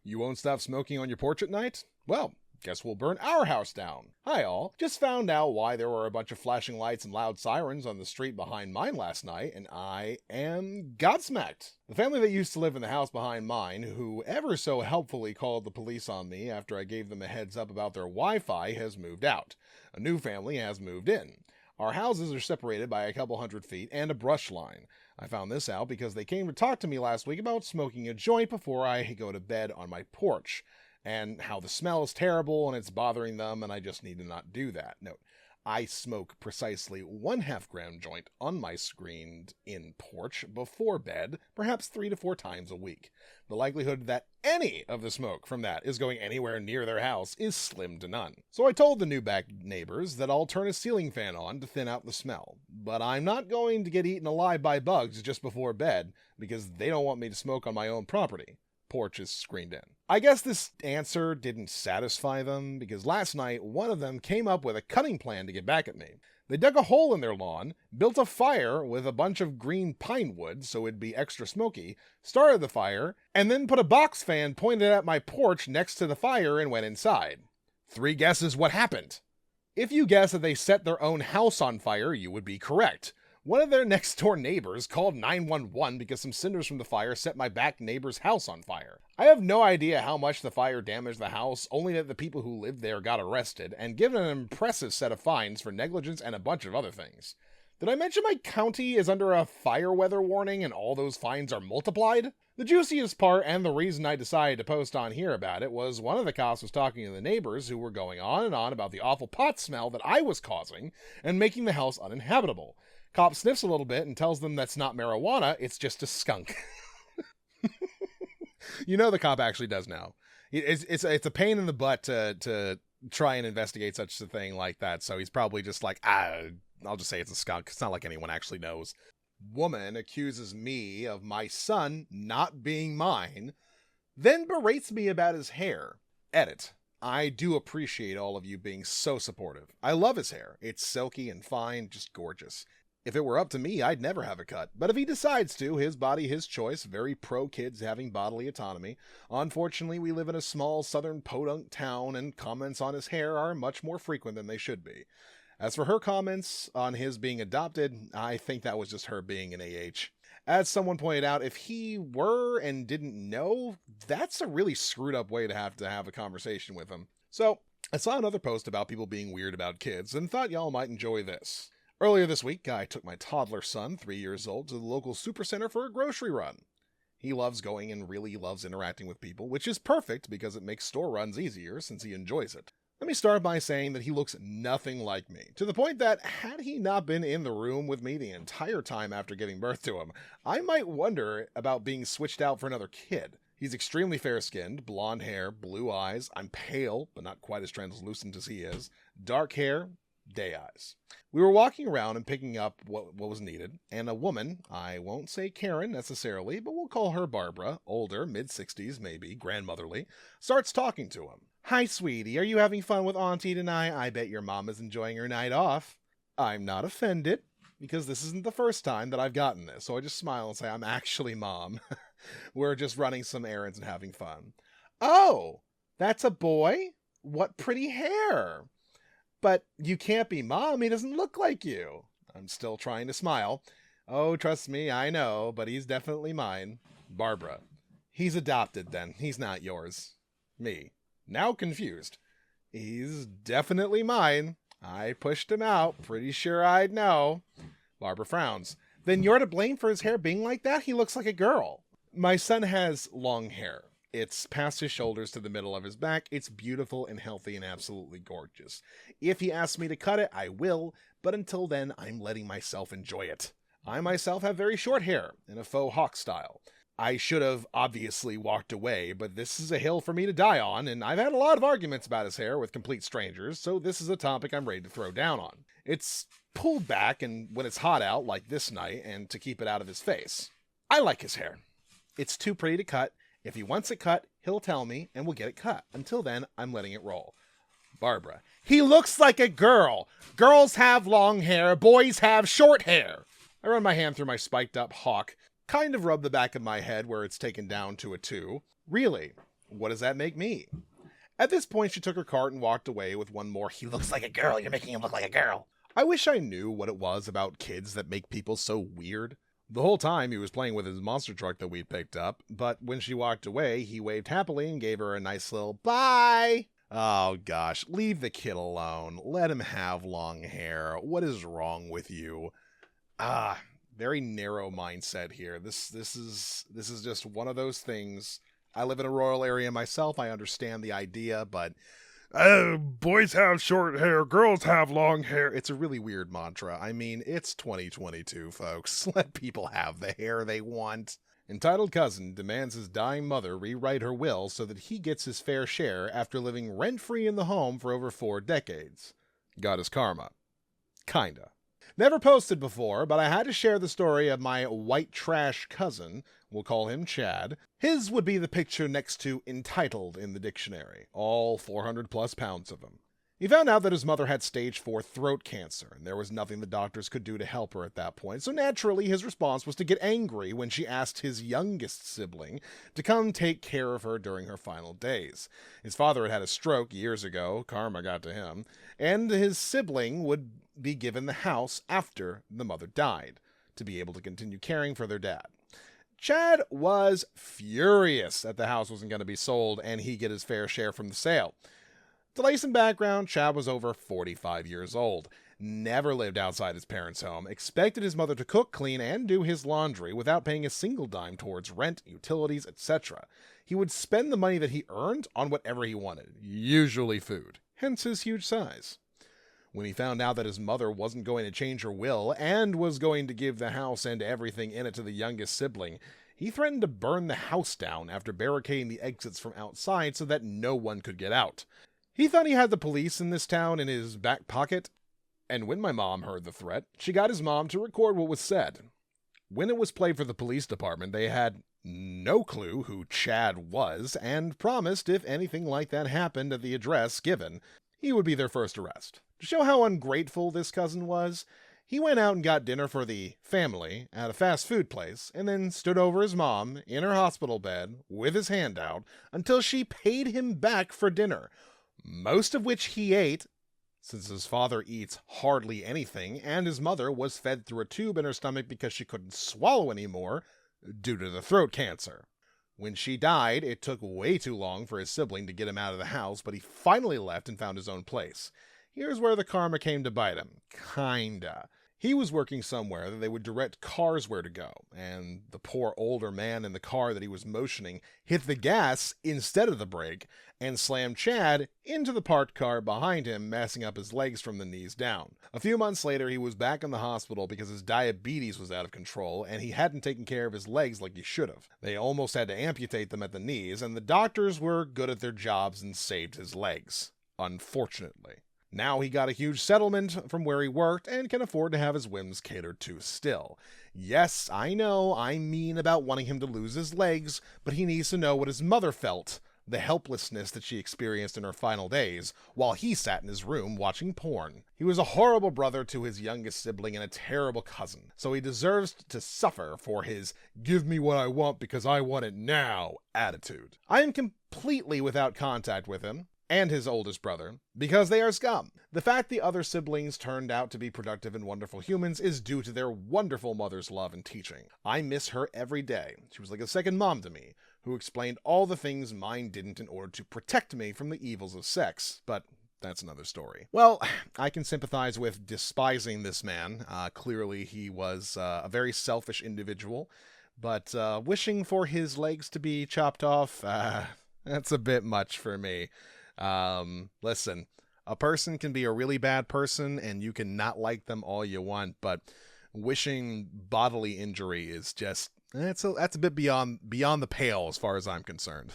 You won't stop smoking on your porch at night? Well, guess we'll burn our house down. Hi all. Just found out why there were a bunch of flashing lights and loud sirens on the street behind mine last night, and I am godsmacked. The family that used to live in the house behind mine, who ever so helpfully called the police on me after I gave them a heads up about their Wi-Fi, has moved out. A new family has moved in. Our houses are separated by a couple 100 feet and a brush line. I found this out because they came to talk to me last week about smoking a joint before I go to bed on my porch, and how the smell is terrible and it's bothering them and I just need to not do that. Note, I smoke precisely 1/2 gram joint on my screened-in porch before bed, perhaps 3 to 4 times a week. The likelihood that any of the smoke from that is going anywhere near their house is slim to none. So I told the new back neighbors that I'll turn a ceiling fan on to thin out the smell. But I'm not going to get eaten alive by bugs just before bed because they don't want me to smoke on my own property. Porch is screened in. I guess this answer didn't satisfy them because last night one of them came up with a cunning plan to get back at me. They dug a hole in their lawn, built a fire with a bunch of green pine wood so it'd be extra smoky, started the fire, and then put a box fan pointed at my porch next to the fire and went inside. 3 guesses what happened. If you guess that they set their own house on fire, you would be correct. One of their next door neighbors called 911 because some cinders from the fire set my back neighbor's house on fire. I have no idea how much the fire damaged the house, only that the people who lived there got arrested and given an impressive set of fines for negligence and a bunch of other things. Did I mention my county is under a fire weather warning and all those fines are multiplied? The juiciest part, and the reason I decided to post on here about it, was one of the cops was talking to the neighbors who were going on and on about the awful pot smell that I was causing and making the house uninhabitable. Cop sniffs a little bit and tells them that's not marijuana, it's just a skunk. You know the cop actually does now. It's a pain in the butt to try and investigate such a thing like that, so he's probably just like, I'll just say it's a skunk. It's not like anyone actually knows. Woman accuses me of my son not being mine, then berates me about his hair. Edit. I do appreciate all of you being so supportive. I love his hair. It's silky and fine, just gorgeous. If it were up to me, I'd never have a cut. But if he decides to, his body, his choice, very pro-kids having bodily autonomy. Unfortunately, we live in a small southern podunk town, and comments on his hair are much more frequent than they should be. As for her comments on his being adopted, I think that was just her being an AH. As someone pointed out, if he were and didn't know, that's a really screwed up way to have a conversation with him. So, I saw another post about people being weird about kids, and thought y'all might enjoy this. Earlier this week, I took my toddler son, 3 years old, to the local supercenter for a grocery run. He loves going and really loves interacting with people, which is perfect because it makes store runs easier since he enjoys it. Let me start by saying that he looks nothing like me, to the point that had he not been in the room with me the entire time after giving birth to him, I might wonder about being switched out for another kid. He's extremely fair-skinned, blonde hair, blue eyes. I'm pale, but not quite as translucent as he is. Dark hair, day eyes. We were walking around and picking up what was needed, and a woman, I won't say Karen necessarily, but we'll call her Barbara, older, mid-60s maybe, grandmotherly, starts talking to him. "Hi, sweetie, are you having fun with Auntie tonight? I bet your mom is enjoying her night off." I'm not offended, because this isn't the first time that I've gotten this, so I just smile and say, "I'm actually Mom. We're just running some errands and having fun." "Oh, that's a boy? What pretty hair. But you can't be Mom, he doesn't look like you." I'm still trying to smile. "Oh, trust me, I know, but he's definitely mine." Barbara: "He's adopted then, he's not yours." Me: now confused. "He's definitely mine. I pushed him out, pretty sure I'd know." Barbara frowns: "Then you're to blame for his hair being like that? He looks like a girl." My son has long hair. It's past his shoulders to the middle of his back. It's beautiful and healthy and absolutely gorgeous. If he asks me to cut it, I will, but until then, I'm letting myself enjoy it. I myself have very short hair, in a faux hawk style. I should have obviously walked away, but this is a hill for me to die on, and I've had a lot of arguments about his hair with complete strangers, so this is a topic I'm ready to throw down on. It's pulled back and when it's hot out, like this night, and to keep it out of his face. I like his hair. It's too pretty to cut. If he wants it cut, he'll tell me, and we'll get it cut. Until then, I'm letting it roll. Barbara: "He looks like a girl. Girls have long hair, boys have short hair." I run my hand through my spiked up hawk, kind of rub the back of my head where it's taken down to a 2. "Really? What does that make me? At this point, she took her cart and walked away with one more, "He looks like a girl, you're making him look like a girl." I wish I knew what it was about kids that make people so weird. The whole time he was playing with his monster truck that we'd picked up, but when she walked away, he waved happily and gave her a nice little bye. Oh gosh, leave the kid alone. Let him have long hair. What is wrong with you? Very narrow mindset here. This is just one of those things. I live in a rural area myself. I understand the idea, but boys have short hair, girls have long hair. It's a really weird mantra. I mean, it's 2022, folks. Let people have the hair they want. Entitled cousin demands his dying mother rewrite her will so that he gets his fair share after living rent-free in the home for over 4 decades. Got his karma. Kinda. Never posted before, but I had to share the story of my white trash cousin. We'll call him Chad. His would be the picture next to entitled in the dictionary. All 400 plus pounds of him. He found out that his mother had stage 4 throat cancer, and there was nothing the doctors could do to help her at that point, so naturally his response was to get angry when she asked his youngest sibling to come take care of her during her final days. His father had had a stroke years ago, karma got to him, and his sibling would be given the house after the mother died, to be able to continue caring for their dad. Chad was furious that the house wasn't going to be sold and he get his fair share from the sale. To lay some background, Chad was over 45 years old, never lived outside his parents' home, expected his mother to cook, clean, and do his laundry without paying a single dime towards rent, utilities, etc. He would spend the money that he earned on whatever he wanted, usually food, hence his huge size. When he found out that his mother wasn't going to change her will and was going to give the house and everything in it to the youngest sibling, he threatened to burn the house down after barricading the exits from outside so that no one could get out. He thought he had the police in this town in his back pocket, and when my mom heard the threat, she got his mom to record what was said. When it was played for the police department, they had no clue who Chad was, and promised if anything like that happened at the address given, he would be their first arrest. To show how ungrateful this cousin was, he went out and got dinner for the family at a fast food place, and then stood over his mom in her hospital bed with his hand out until she paid him back for dinner, most of which he ate, since his father eats hardly anything, and his mother was fed through a tube in her stomach because she couldn't swallow anymore due to the throat cancer. When she died, it took way too long for his sibling to get him out of the house, but he finally left and found his own place. Here's where the karma came to bite him. Kinda. He was working somewhere that they would direct cars where to go, and the poor older man in the car that he was motioning hit the gas instead of the brake and slammed Chad into the parked car behind him, messing up his legs from the knees down. A few months later, he was back in the hospital because his diabetes was out of control and he hadn't taken care of his legs like he should have. They almost had to amputate them at the knees, and the doctors were good at their jobs and saved his legs. Unfortunately. Now he got a huge settlement from where he worked and can afford to have his whims catered to still. Yes, I know I'm mean about wanting him to lose his legs, but he needs to know what his mother felt, the helplessness that she experienced in her final days, while he sat in his room watching porn. He was a horrible brother to his youngest sibling and a terrible cousin, so he deserves to suffer for his "give me what I want because I want it now" attitude. I am completely without contact with him and his oldest brother, because they are scum. The fact the other siblings turned out to be productive and wonderful humans is due to their wonderful mother's love and teaching. I miss her every day. She was like a second mom to me, who explained all the things mine didn't in order to protect me from the evils of sex, but that's another story. Well, I can sympathize with despising this man. Clearly he was a very selfish individual, but wishing for his legs to be chopped off, that's a bit much for me. Listen, a person can be a really bad person and you can not like them all you want, but wishing bodily injury is just, that's a bit beyond the pale as far as I'm concerned.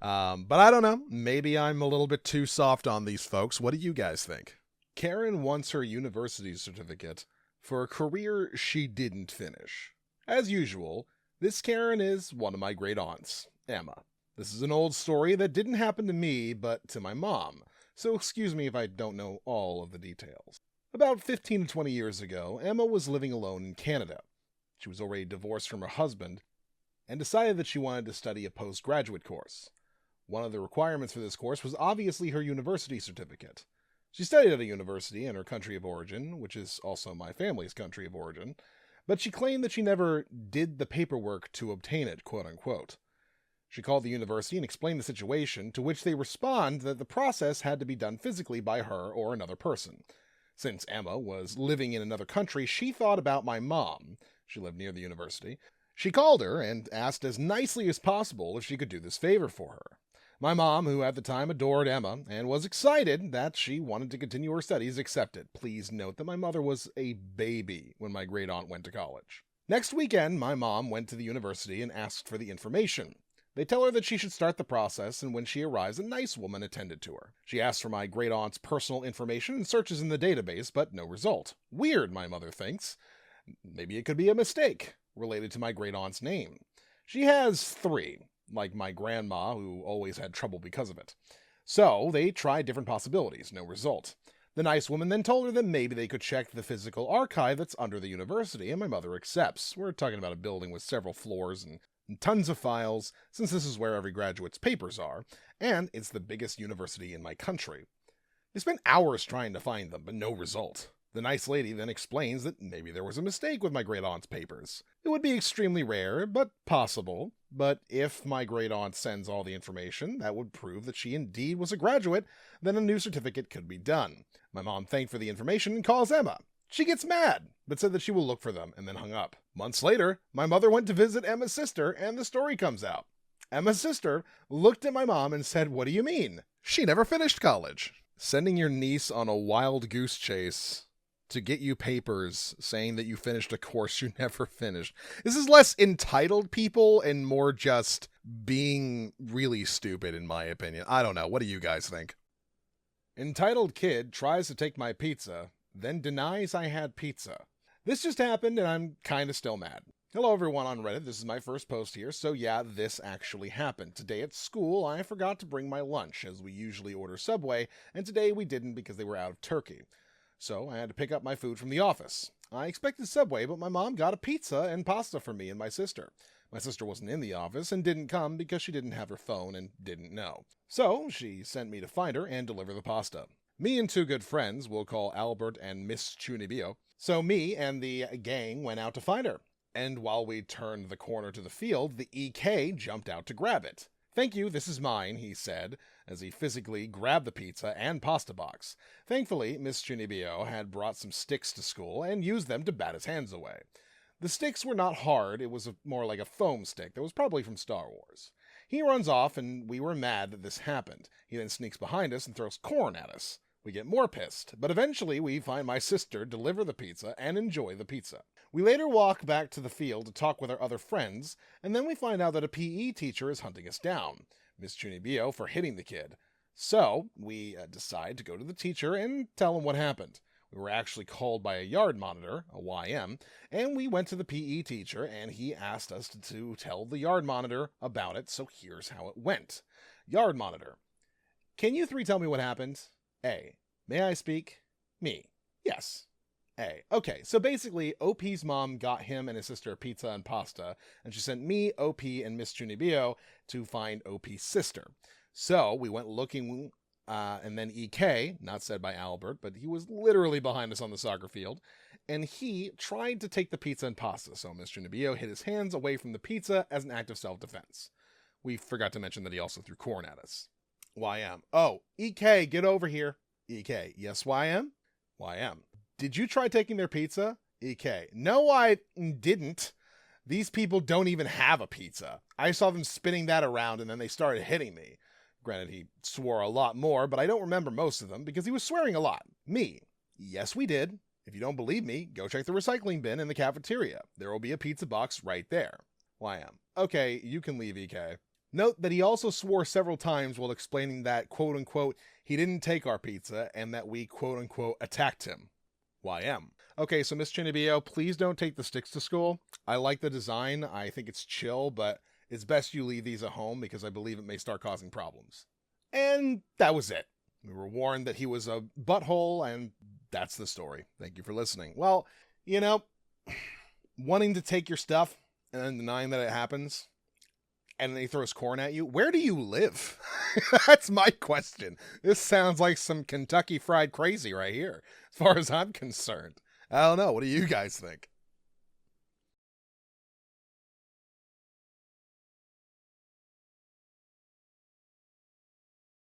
But I don't know, maybe I'm a little bit too soft on these folks. What do you guys think? Karen wants her university certificate for a career she didn't finish. As usual, this Karen is one of my great aunts, Emma. This is an old story that didn't happen to me, but to my mom, so excuse me if I don't know all of the details. About 15 to 20 years ago, Emma was living alone in Canada. She was already divorced from her husband, and decided that she wanted to study a postgraduate course. One of the requirements for this course was obviously her university certificate. She studied at a university in her country of origin, which is also my family's country of origin, but she claimed that she never did the paperwork to obtain it, quote-unquote. She called the university and explained the situation, to which they respond that the process had to be done physically by her or another person. Since Emma was living in another country, she thought about my mom. She lived near the university. She called her and asked as nicely as possible if she could do this favor for her. My mom, who at the time adored Emma and was excited that she wanted to continue her studies, accepted. Please note that my mother was a baby when my great aunt went to college. Next weekend, my mom went to the university and asked for the information. They tell her that she should start the process, and when she arrives, a nice woman attended to her. She asks for my great aunt's personal information and searches in the database, but no result. Weird, my mother thinks. Maybe it could be a mistake related to my great aunt's name. She has 3. Like my grandma, who always had trouble because of it. So they tried different possibilities, no result. The nice woman then told her that maybe they could check the physical archive that's under the university, and my mother accepts. We're talking about a building with several floors and tons of files, since this is where every graduate's papers are, and it's the biggest university in my country. They spent hours trying to find them, but no result. The nice lady then explains that maybe there was a mistake with my great-aunt's papers. It would be extremely rare, but possible. But if my great-aunt sends all the information, that would prove that she indeed was a graduate, then a new certificate could be done. My mom thanked for the information and calls Emma. She gets mad, but said that she will look for them, and then hung up. Months later, my mother went to visit Emma's sister, and the story comes out. Emma's sister looked at my mom and said, "What do you mean? She never finished college." Sending your niece on a wild goose chase to get you papers saying that you finished a course you never finished. This is less entitled people and more just being really stupid, in my opinion. I don't know. What do you guys think? Entitled kid tries to take my pizza, then denies I had pizza. This just happened and I'm kind of still mad. Hello everyone on Reddit, this is my first post here, so yeah, this actually happened. Today at school, I forgot to bring my lunch, as we usually order Subway, and today we didn't because they were out of turkey. So I had to pick up my food from the office. I expected Subway, but my mom got a pizza and pasta for me and my sister. My sister wasn't in the office and didn't come because she didn't have her phone and didn't know. So she sent me to find her and deliver the pasta. Me and 2 good friends, we'll call Albert and Miss Chunibio. So me and the gang went out to find her. And while we turned the corner to the field, the EK jumped out to grab it. "Thank you, this is mine," he said, as he physically grabbed the pizza and pasta box. Thankfully, Miss Chunibio had brought some sticks to school and used them to bat his hands away. The sticks were not hard, it was more like a foam stick that was probably from Star Wars. He runs off, and we were mad that this happened. He then sneaks behind us and throws corn at us. We get more pissed, but eventually we find my sister, deliver the pizza, and enjoy the pizza. We later walk back to the field to talk with our other friends, and then we find out that a PE teacher is hunting us down, Miss Chunibio, for hitting the kid. So we decide to go to the teacher and tell him what happened. We were actually called by a yard monitor, a YM, and we went to the PE teacher, and he asked us to tell the yard monitor about it, so here's how it went. Yard monitor: "Can you 3 tell me what happened?" A: "May I speak?" Me: "Yes." A: "Okay, so basically, OP's mom got him and his sister a pizza and pasta, and she sent me, OP, and Miss Chunibio to find OP's sister. So we went looking, and then EK, not said by Albert, but he was literally behind us on the soccer field, and he tried to take the pizza and pasta, so Miss Chunibio hid his hands away from the pizza as an act of self-defense. We forgot to mention that he also threw corn at us. YM: "Oh, EK, get over here." EK: "Yes, YM?" YM: "Did you try taking their pizza?" EK: "No, I didn't. These people don't even have a pizza. I saw them spinning that around and then they started hitting me." Granted, he swore a lot more, but I don't remember most of them because he was swearing a lot. Me: "Yes, we did. If you don't believe me, go check the recycling bin in the cafeteria. There will be a pizza box right there." YM: "Okay, you can leave, EK." Note that he also swore several times while explaining that, quote-unquote, he didn't take our pizza and that we, quote-unquote, attacked him. YM: "Okay, so Miss Chunibio, please don't take the sticks to school. I like the design. I think it's chill, but it's best you leave these at home because I believe it may start causing problems." And that was it. We were warned that he was a butthole, and that's the story. Thank you for listening. Well, wanting to take your stuff and then denying that it happens, and then he throws corn at you. Where do you live? That's my question. This sounds like some Kentucky Fried Crazy right here, as far as I'm concerned. I don't know. What do you guys think?